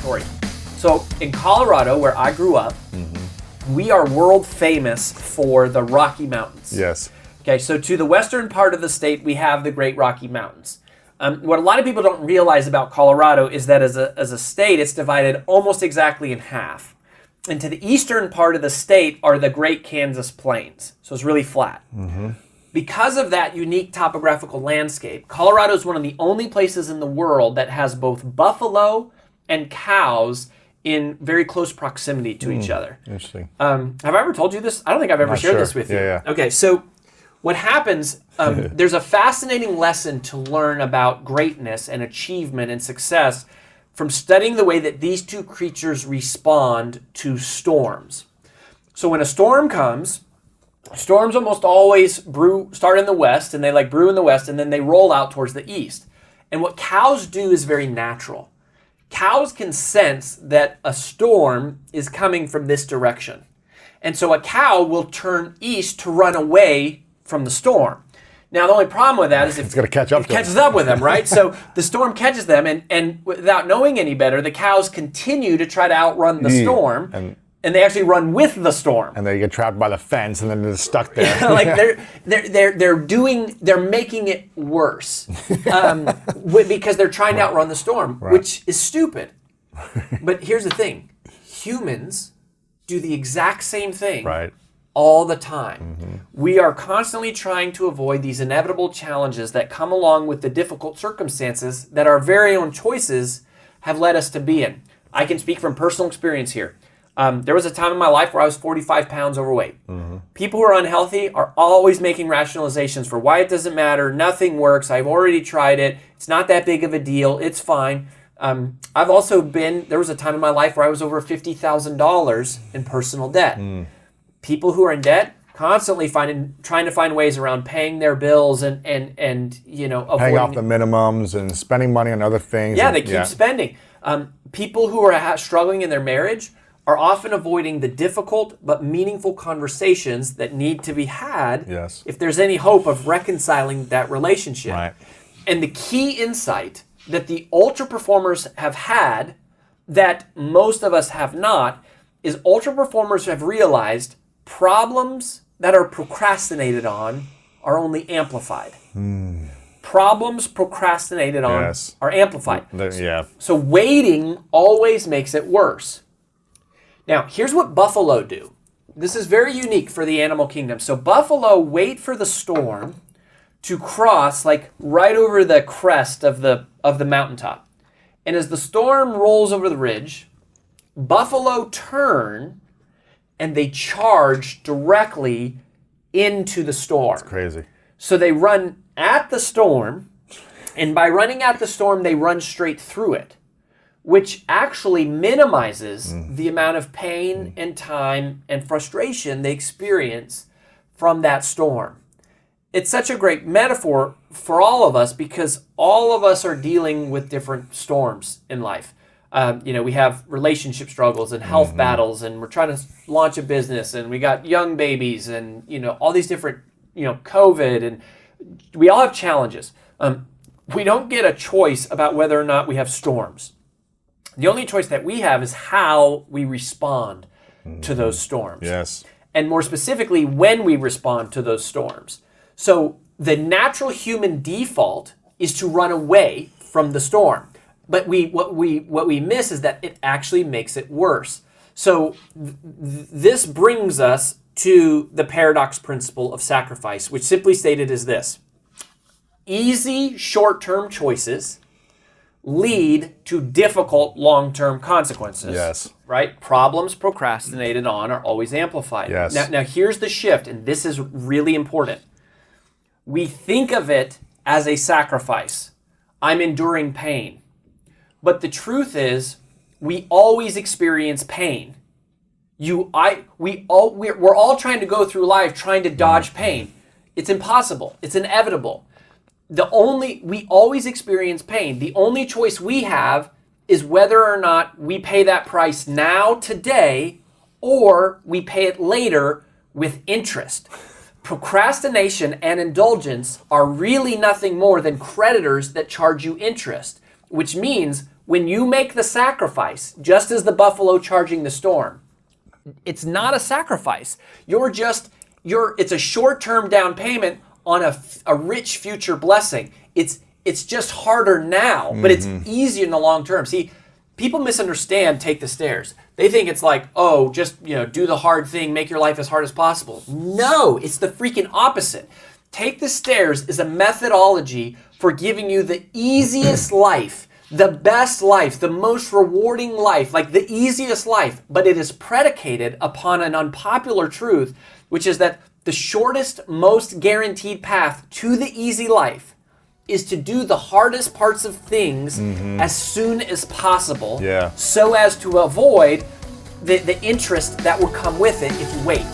story. So in Colorado, where I grew up, we are world famous for the Rocky Mountains. Yes. Okay, so to the western part of the state, we have the Great Rocky Mountains. What a lot of people don't realize about Colorado is that as a state, it's divided almost exactly in half. And to the eastern part of the state are the Great Kansas Plains. So it's really flat. Because of that unique topographical landscape, Colorado is one of the only places in the world that has both buffalo and cows in very close proximity to each other. Interesting. Have I ever told you this? I don't think I've ever shared this with you. Yeah. Okay, so what happens, there's a fascinating lesson to learn about greatness and achievement and success from studying the way that these two creatures respond to storms. So when a storm comes, storms almost always start in the west, and they brew in the west, and then they roll out towards the east. And what cows do is very natural. Cows can sense that a storm is coming from this direction. And so a cow will turn east to run away from the storm. Now, the only problem with that is if it's going to catch up it catches up with them, right? So the storm catches them, and without knowing any better, the cows continue to try to outrun the storm. And they actually run with the storm. And they get trapped by the fence, and then they're stuck there. They're making it worse because they're trying to outrun the storm, which is stupid. But here's the thing: humans do the exact same thing all the time. We are constantly trying to avoid these inevitable challenges that come along with the difficult circumstances that our very own choices have led us to be in. I can speak from personal experience here. There was a time in my life where I was 45 pounds overweight. People who are unhealthy are always making rationalizations for why it doesn't matter, nothing works, I've already tried it, it's not that big of a deal, it's fine. There was a time in my life where I was over $50,000 in personal debt. People who are in debt constantly trying to find ways around paying their bills and avoiding, paying off the minimums and spending money on other things. Yeah, they keep spending. People who are struggling in their marriage are often avoiding the difficult but meaningful conversations that need to be had if there's any hope of reconciling that relationship. Right. And the key insight that the ultra performers have had that most of us have not is ultra performers have realized problems that are procrastinated on are only amplified. Problems procrastinated on are amplified. So waiting always makes it worse. Now, here's what buffalo do. This is very unique for the animal kingdom. So buffalo wait for the storm to cross right over the crest of the mountaintop. And as the storm rolls over the ridge, buffalo turn and they charge directly into the storm. That's crazy. So they run at the storm, and by running at the storm, they run straight through it, which actually minimizes the amount of pain and time and frustration they experience from that storm. It's such a great metaphor for all of us because all of us are dealing with different storms in life. We have relationship struggles and health battles, and we're trying to launch a business, and we got young babies, and all these different, COVID, and we all have challenges. We don't get a choice about whether or not we have storms. The only choice that we have is how we respond to those storms. Yes. And more specifically, when we respond to those storms. So the natural human default is to run away from the storm. But what we miss is that it actually makes it worse. So this brings us to the paradox principle of sacrifice, which simply stated is this: easy short-term choices lead to difficult long-term consequences. Yes. Right? Problems procrastinated on are always amplified. Yes. Now here's the shift, and this is really important. We think of it as a sacrifice. I'm enduring pain. But the truth is, we always experience pain. We're all trying to go through life trying to dodge pain. It's impossible. It's inevitable. We always experience pain. The only choice we have is whether or not we pay that price now, today, or we pay it later with interest. Procrastination and indulgence are really nothing more than creditors that charge you interest, which means when you make the sacrifice, just as the buffalo charging the storm, it's not a sacrifice. It's a short-term down payment on a rich future blessing. It's just harder now, but it's easier in the long term. See, people misunderstand take the stairs. They think it's like, oh, just do the hard thing, make your life as hard as possible. No, it's the freaking opposite. Take the stairs is a methodology for giving you the easiest life, the best life, the most rewarding life, like the easiest life, but it is predicated upon an unpopular truth, which is that the shortest, most guaranteed path to the easy life is to do the hardest parts of things as soon as possible, so as to avoid the interest that will come with it if you wait.